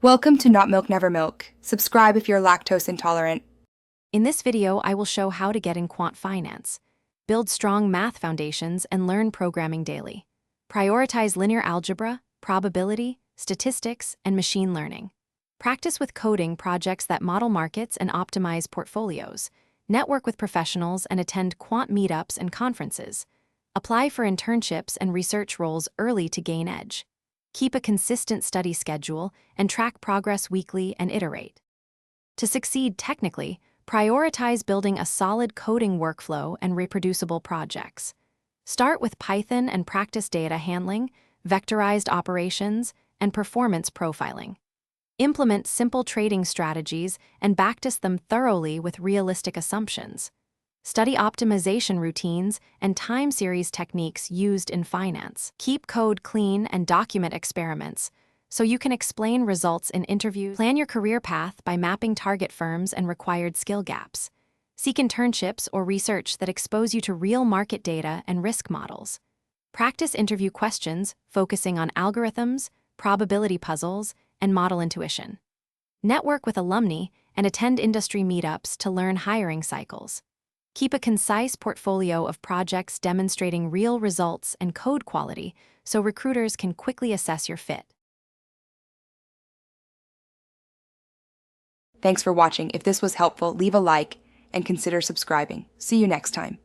Welcome to Not Milk Never Milk. Subscribe if you're lactose intolerant. In this video, I will show how to get in quant finance, build strong math foundations, and learn programming daily. Prioritize linear algebra, probability, statistics, and machine learning. Practice with coding projects that model markets and optimize portfolios. Network with professionals and attend quant meetups and conferences. Apply for internships and research roles early to gain edge. Keep a consistent study schedule and track progress weekly and iterate. To succeed technically, prioritize building a solid coding workflow and reproducible projects. Start with Python and practice data handling, vectorized operations, and performance profiling. Implement simple trading strategies and backtest them thoroughly with realistic assumptions. Study optimization routines and time series techniques used in finance. Keep code clean and document experiments so you can explain results in interviews. Plan your career path by mapping target firms and required skill gaps. Seek internships or research that expose you to real market data and risk models. Practice interview questions focusing on algorithms, probability puzzles, and model intuition. Network with alumni and attend industry meetups to learn hiring cycles. Keep a concise portfolio of projects demonstrating real results and code quality so recruiters can quickly assess your fit. Thanks for watching. If this was helpful, leave a like and consider subscribing. See you next time.